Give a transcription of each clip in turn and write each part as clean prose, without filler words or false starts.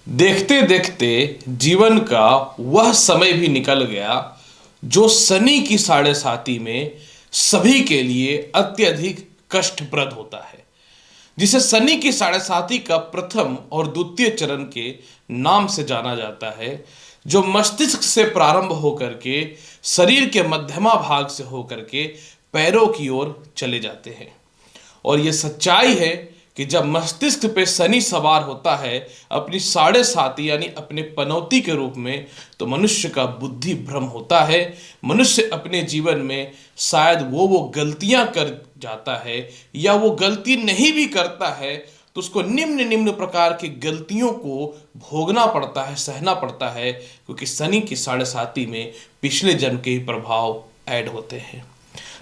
देखते देखते जीवन का वह समय भी निकल गया जो शनि की साढ़े साती में सभी के लिए अत्यधिक कष्टप्रद होता है, जिसे शनि की साढ़े साती का प्रथम और द्वितीय चरण के नाम से जाना जाता है, जो मस्तिष्क से प्रारंभ होकर के शरीर के मध्यमा भाग से होकर के पैरों की ओर चले जाते हैं। और ये सच्चाई है कि जब मस्तिष्क पे शनि सवार होता है अपनी साढ़े साती यानी अपने पनौती के रूप में, तो मनुष्य का बुद्धि भ्रम होता है। मनुष्य अपने जीवन में शायद वो गलतियां कर जाता है, या वो गलती नहीं भी करता है तो उसको निम्न निम्न प्रकार की गलतियों को भोगना पड़ता है, सहना पड़ता है, क्योंकि शनि की साढ़े साती में पिछले जन्म के ही प्रभाव ऐड होते हैं।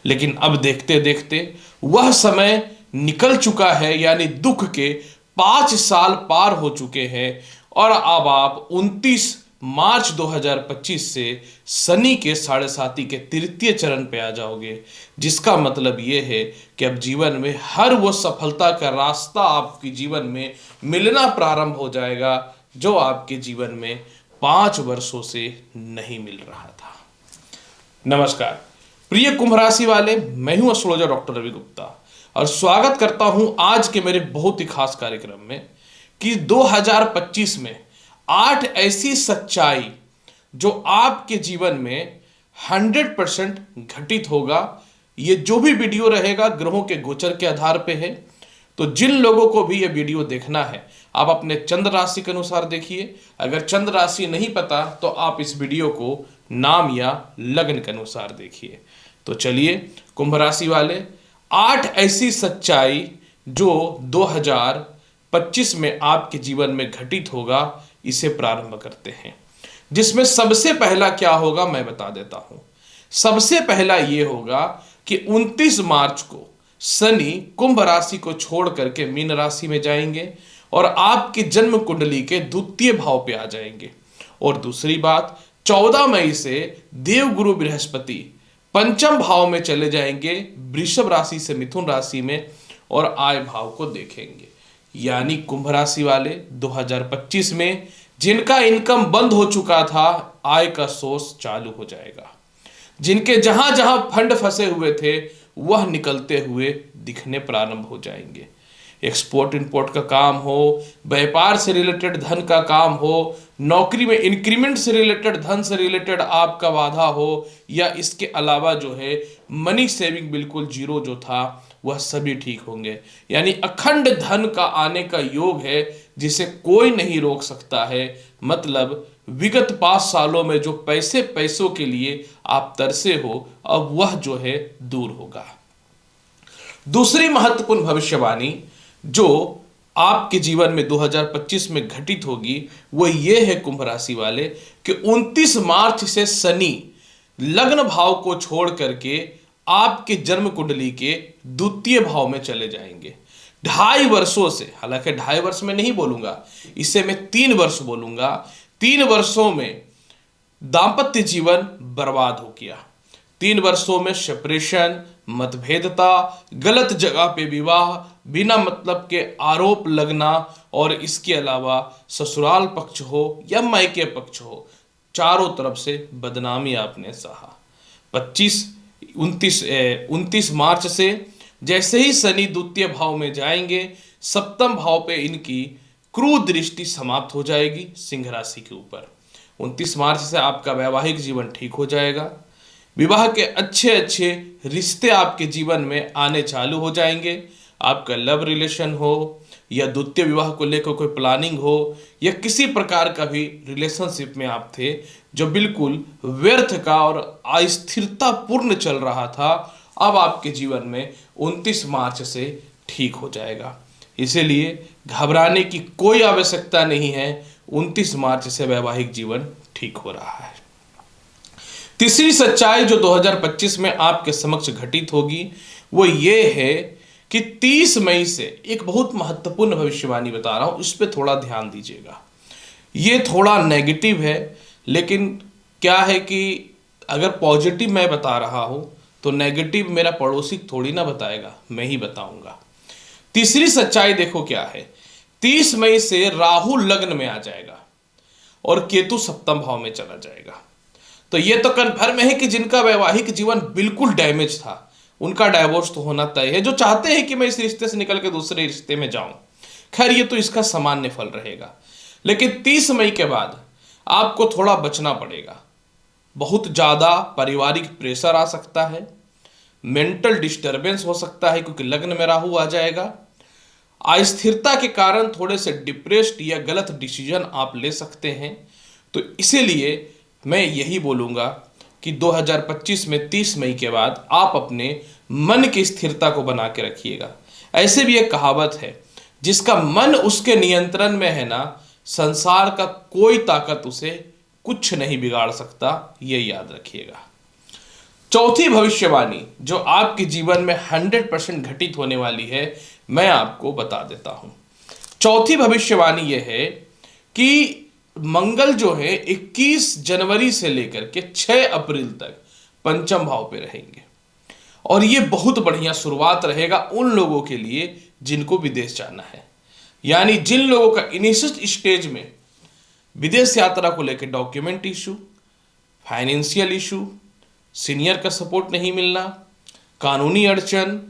लेकिन अब देखते देखते वह समय निकल चुका है, यानी दुख के 5 साल पार हो चुके हैं, और अब आप 29 मार्च 2025 से शनि के साढ़े साती के तृतीय चरण पे आ जाओगे, जिसका मतलब ये है कि अब जीवन में हर वो सफलता का रास्ता आपके जीवन में मिलना प्रारंभ हो जाएगा जो आपके जीवन में 5 वर्षों से नहीं मिल रहा था। नमस्कार प्रिय कुंभ राशि वाले, मैं हूं एस्ट्रोलॉजर डॉक्टर रवि गुप्ता और स्वागत करता हूं आज के मेरे बहुत ही खास कार्यक्रम में कि 2025 में 8 ऐसी सच्चाई जो आपके जीवन में 100% घटित होगा। ये जो भी वीडियो रहेगा ग्रहों के गोचर के आधार पे है, तो जिन लोगों को भी ये वीडियो देखना है आप अपने चंद्र राशि के अनुसार देखिए। अगर चंद्र राशि नहीं पता तो आप इस वीडियो को नाम या लग्न के अनुसार देखिए। तो चलिए कुंभ राशि वाले, 8 ऐसी सच्चाई जो 2025 में आपके जीवन में घटित होगा, इसे प्रारंभ करते हैं। जिसमें सबसे पहला क्या होगा मैं बता देता हूं। सबसे पहला यह होगा कि 29 मार्च को शनि कुंभ राशि को छोड़ करके मीन राशि में जाएंगे और आपकी जन्म कुंडली के द्वितीय भाव पे आ जाएंगे। और दूसरी बात, 14 मई से देवगुरु बृहस्पति पंचम भाव में चले जाएंगे, वृषभ राशि से मिथुन राशि में, और आय भाव को देखेंगे। यानी कुंभ राशि वाले 2025 में जिनका इनकम बंद हो चुका था, आय का सोर्स चालू हो जाएगा। जिनके जहां जहां फंड फंसे हुए थे वह निकलते हुए दिखने प्रारंभ हो जाएंगे। एक्सपोर्ट इंपोर्ट का काम हो, व्यापार से रिलेटेड धन का काम हो, नौकरी में इंक्रीमेंट से रिलेटेड धन से रिलेटेड आपका वाधा हो, या इसके अलावा जो है मनी सेविंग बिल्कुल जीरो जो था वह सभी ठीक होंगे। यानी अखंड धन का आने का योग है जिसे कोई नहीं रोक सकता है। मतलब विगत 5 सालों में जो पैसों के लिए आप तरसे हो, अब वह जो है दूर होगा। दूसरी महत्वपूर्ण भविष्यवाणी जो आपके जीवन में 2025 में घटित होगी वो ये है कुंभ राशि वाले कि 29 मार्च से शनि लग्न भाव को छोड़ करके आपके जन्म कुंडली के द्वितीय भाव में चले जाएंगे। 2.5 वर्षों से, हालांकि 2.5 वर्ष में नहीं बोलूंगा, इसे मैं 3 वर्ष बोलूंगा। 3 वर्षों में दांपत्य जीवन बर्बाद हो गया। 3 वर्षों में सेपरेशन, मतभेदता, गलत जगह पे विवाह, बिना मतलब के आरोप लगना, और इसके अलावा ससुराल पक्ष हो या मायके पक्ष हो, चारों तरफ से बदनामी आपने सहा। 29 मार्च से जैसे ही शनि द्वितीय भाव में जाएंगे, सप्तम भाव पे इनकी क्रूर दृष्टि समाप्त हो जाएगी सिंह राशि के ऊपर। 29 मार्च से आपका वैवाहिक जीवन ठीक हो जाएगा। विवाह के अच्छे अच्छे रिश्ते आपके जीवन में आने चालू हो जाएंगे। आपका लव रिलेशन हो या द्वितीय विवाह को लेकर कोई प्लानिंग हो, या किसी प्रकार का भी रिलेशनशिप में आप थे जो बिल्कुल व्यर्थ का और अस्थिरता पूर्ण चल रहा था, अब आपके जीवन में 29 मार्च से ठीक हो जाएगा। इसीलिए घबराने की कोई आवश्यकता नहीं है। 29 मार्च से वैवाहिक जीवन ठीक हो रहा है। तीसरी सच्चाई जो 2025 में आपके समक्ष घटित होगी वो ये है कि 30 मई से एक बहुत महत्वपूर्ण भविष्यवाणी बता रहा हूं, इस पे थोड़ा ध्यान दीजिएगा। ये थोड़ा नेगेटिव है, लेकिन क्या है कि अगर पॉजिटिव मैं बता रहा हूं तो नेगेटिव मेरा पड़ोसी थोड़ी ना बताएगा, मैं ही बताऊंगा। तीसरी सच्चाई देखो क्या है 30 मई से राहु लग्न में आ जाएगा और केतु सप्तम भाव में चला जाएगा। तो ये तो कन्फर्म है कि जिनका वैवाहिक जीवन बिल्कुल डैमेज था उनका डाइवोर्स तो होना तय है, जो चाहते हैं कि मैं इस रिश्ते से निकल के दूसरे रिश्ते में जाऊं। खैर ये तो इसका सामान्य फल रहेगा, लेकिन 30 मई के बाद आपको थोड़ा बचना पड़ेगा। बहुत ज्यादा पारिवारिक प्रेशर आ सकता है, मेंटल डिस्टरबेंस हो सकता है क्योंकि लग्न में राहु आ जाएगा। अस्थिरता के कारण थोड़े से डिप्रेस्ड या गलत डिसीजन आप ले सकते हैं। तो इसीलिए मैं यही बोलूँगा कि 2025 में 30 मई के बाद आप अपने मन की स्थिरता को बना के रखिएगा। ऐसे भी एक कहावत है, जिसका मन उसके नियंत्रण में है ना, संसार का कोई ताकत उसे कुछ नहीं बिगाड़ सकता, ये याद रखिएगा। चौथी भविष्यवाणी जो आपके जीवन में 100% घटित होने वाली है, मैं आपको बता देता हूं। चौथी भविष्यवाणी यह है कि मंगल जो है 21 जनवरी से लेकर के 6 अप्रैल तक पंचम भाव पे रहेंगे, और ये बहुत बढ़िया शुरुआत रहेगा उन लोगों के लिए जिनको विदेश जाना है। यानी जिन लोगों का इनिशियल स्टेज में विदेश यात्रा को लेकर document issue, financial issue, senior का सपोर्ट नहीं मिलना, कानूनी अड़चन,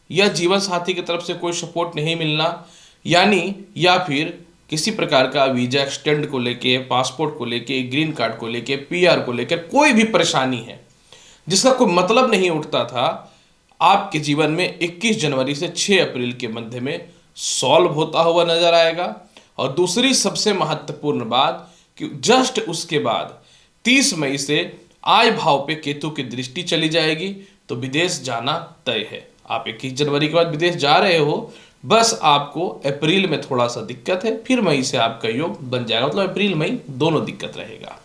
या जीवन साथी की तरफ से कोई सपोर्ट नहीं मिलना, यानी या फिर किसी प्रकार का वीजा एक्सटेंड को लेके, पासपोर्ट को लेके, ग्रीन कार्ड को लेके, पीआर को लेकर कोई भी परेशानी है जिसका कोई मतलब नहीं उठता था, आपके जीवन में 21 जनवरी से 6 अप्रैल के मध्य में सॉल्व होता हुआ नजर आएगा। और दूसरी सबसे महत्वपूर्ण बात कि जस्ट उसके बाद 30 मई से आय भाव पे केतु की दृष्टि चली जाएगी, तो विदेश जाना तय है। आप 21 जनवरी के बाद विदेश जा रहे हो, बस आपको अप्रैल में थोड़ा सा दिक्कत है, फिर मई से आपका योग बन जाएगा, मतलब अप्रैल मई दोनों दिक्कत रहेगा।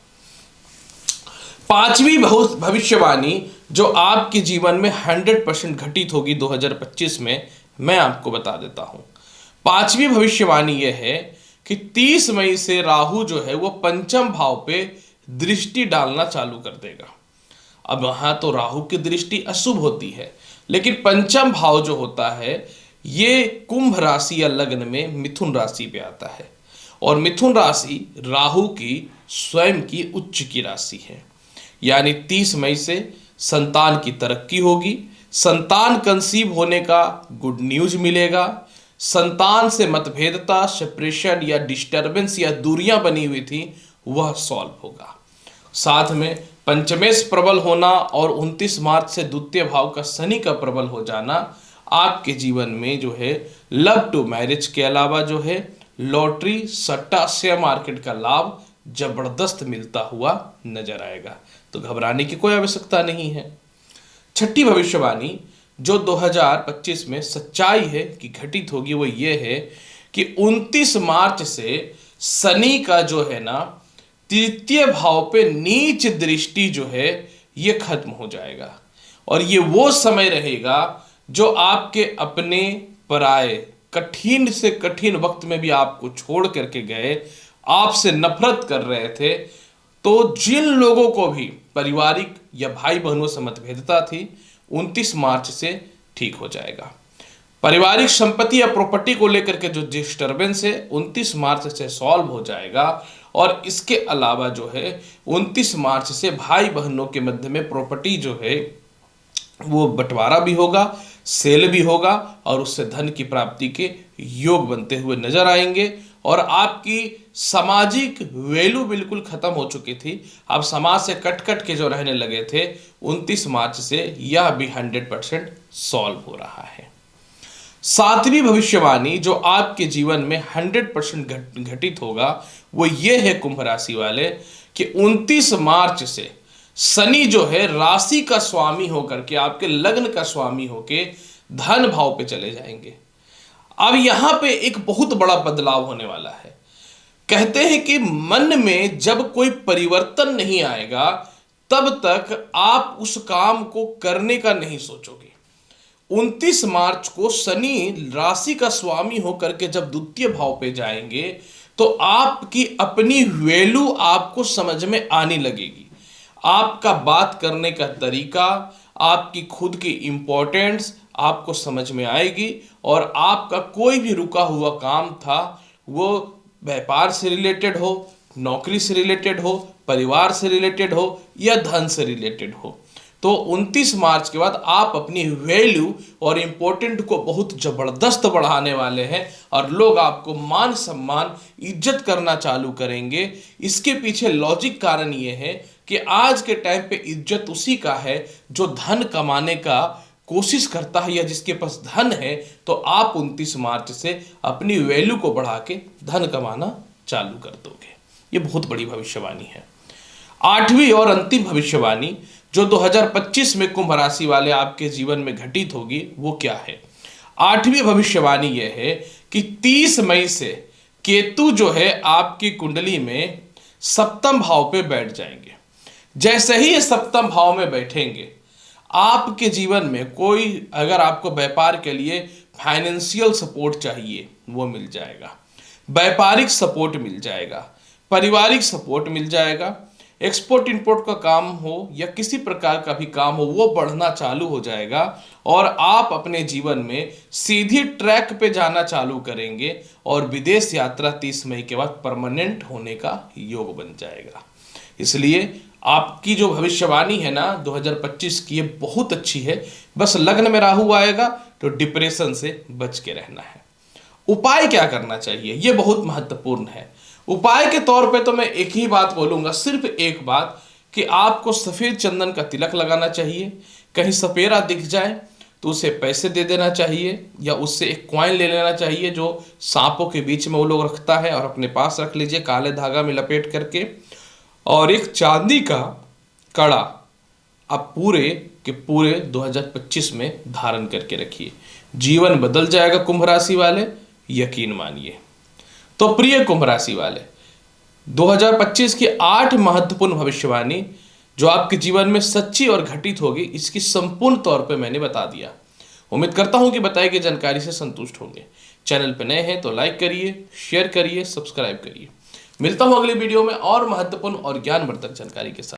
पांचवी भविष्यवाणी जो आपके जीवन में 100% घटित होगी 2025 में, मैं आपको बता देता हूं। पांचवी भविष्यवाणी यह है कि 30 मई से राहु जो है वो पंचम भाव पे दृष्टि डालना चालू कर देगा। अब वहां तो राहु की दृष्टि अशुभ होती है, लेकिन पंचम भाव जो होता है ये कुंभ राशि या लग्न में मिथुन राशि पे आता है, और मिथुन राशि राहु की स्वयं की उच्च की राशि है। यानी 30 मई से संतान की तरक्की होगी, संतान कंसीव होने का गुड न्यूज मिलेगा, संतान से मतभेदता, सेपरेशन या डिस्टरबेंस या दूरियां बनी हुई थी वह सॉल्व होगा। साथ में पंचमेश प्रबल होना और 29 मार्च से द्वितीय भाव का शनि का प्रबल हो जाना आपके जीवन में जो है लव टू मैरिज के अलावा जो है लॉटरी, सट्टा, शेयर मार्केट का लाभ जबरदस्त मिलता हुआ नजर आएगा। तो घबराने की कोई आवश्यकता नहीं है। छठी भविष्यवाणी जो 2025 में सच्चाई है कि घटित होगी वो ये है कि 29 मार्च से शनि का जो है ना तृतीय भाव पे नीच दृष्टि जो है ये खत्म हो जाएगा, और ये वो समय रहेगा जो आपके अपने पराये कठिन से कठिन वक्त में भी आपको छोड़ करके गए, आपसे नफरत कर रहे थे, तो जिन लोगों को भी पारिवारिक या भाई बहनों से मतभेदता थी 29 मार्च से ठीक हो जाएगा। पारिवारिक संपत्ति या प्रॉपर्टी को लेकर के जो डिस्टर्बेंस है 29 मार्च से सॉल्व हो जाएगा, और इसके अलावा जो है 29 मार्च से भाई बहनों के मध्य में प्रॉपर्टी जो है वो बंटवारा भी होगा, सेल भी होगा, और उससे धन की प्राप्ति के योग बनते हुए नजर आएंगे। और आपकी सामाजिक वैल्यू बिल्कुल खत्म हो चुकी थी, आप समाज से कट कट के जो रहने लगे थे 29 मार्च से यह भी 100% सॉल्व हो रहा है। सातवीं भविष्यवाणी जो आपके जीवन में 100% घटित होगा वो ये है कुंभ राशि वाले कि 29 मार्च से शनि जो है राशि का स्वामी होकर के आपके लग्न का स्वामी होके धन भाव पे चले जाएंगे। अब यहां पे एक बहुत बड़ा बदलाव होने वाला है। कहते हैं कि मन में जब कोई परिवर्तन नहीं आएगा तब तक आप उस काम को करने का नहीं सोचोगे। 29 मार्च को शनि राशि का स्वामी होकर के जब द्वितीय भाव पे जाएंगे तो आपकी अपनी वैल्यू आपको समझ में आने लगेगी। आपका बात करने का तरीका, आपकी खुद की इंपॉर्टेंस आपको समझ में आएगी, और आपका कोई भी रुका हुआ काम था वो व्यापार से रिलेटेड हो, नौकरी से रिलेटेड हो, परिवार से रिलेटेड हो या धन से रिलेटेड हो। तो 29 मार्च के बाद आप अपनी वैल्यू और इम्पोर्टेंट को बहुत जबरदस्त बढ़ाने वाले हैं और लोग आपको मान सम्मान इज्जत करना चालू करेंगे। इसके पीछे लॉजिक कारण ये है कि आज के टाइम पे इज्जत उसी का है जो धन कमाने का कोशिश करता है या जिसके पास धन है। तो आप 29 मार्च से अपनी वैल्यू को बढ़ा के धन कमाना चालू कर दोगे। ये बहुत बड़ी भविष्यवाणी है। आठवीं और अंतिम भविष्यवाणी जो 2025 में कुंभ राशि वाले आपके जीवन में घटित होगी वो क्या है? आठवीं भविष्यवाणी यह है कि 30 मई से केतु जो है आपकी कुंडली में सप्तम भाव पे बैठ जाएंगे। जैसे ही ये सप्तम भाव में बैठेंगे, आपके जीवन में कोई अगर आपको व्यापार के लिए फाइनेंशियल सपोर्ट चाहिए वो मिल जाएगा, व्यापारिक सपोर्ट मिल जाएगा, पारिवारिक सपोर्ट मिल जाएगा, एक्सपोर्ट इंपोर्ट का काम हो या किसी प्रकार का भी काम हो वो बढ़ना चालू हो जाएगा और आप अपने जीवन में सीधी ट्रैक पे जाना चालू करेंगे और विदेश यात्रा 30 मई के बाद परमानेंट होने का योग बन जाएगा। इसलिए आपकी जो भविष्यवाणी है ना 2025 की, ये बहुत अच्छी है। बस लग्न में राहु आएगा तो डिप्रेशन से बच के रहना है। उपाय क्या करना चाहिए ये बहुत महत्वपूर्ण है। उपाय के तौर पे तो मैं एक ही बात बोलूंगा, सिर्फ एक बात, कि आपको सफेद चंदन का तिलक लगाना चाहिए। कहीं सपेरा दिख जाए तो उसे पैसे दे देना चाहिए या उससे एक कॉइन ले लेना चाहिए जो सांपों के बीच में वो लोग रखता है और अपने पास रख लीजिए काले धागा में लपेट करके। और एक चांदी का कड़ा आप पूरे के पूरे 2025 में धारण करके रखिए। जीवन बदल जाएगा कुंभ राशि वाले, यकीन मानिए। तो प्रिय कुंभ राशि वाले, 2025 की 8 महत्वपूर्ण भविष्यवाणी जो आपके जीवन में सच्ची और घटित होगी, इसकी संपूर्ण तौर पे मैंने बता दिया। उम्मीद करता हूं कि बताई गई जानकारी से संतुष्ट होंगे। चैनल पे नए हैं तो लाइक करिए, शेयर करिए, सब्सक्राइब करिए। मिलता हूं अगले वीडियो में और महत्वपूर्ण और ज्ञानवर्धक जानकारी के साथ।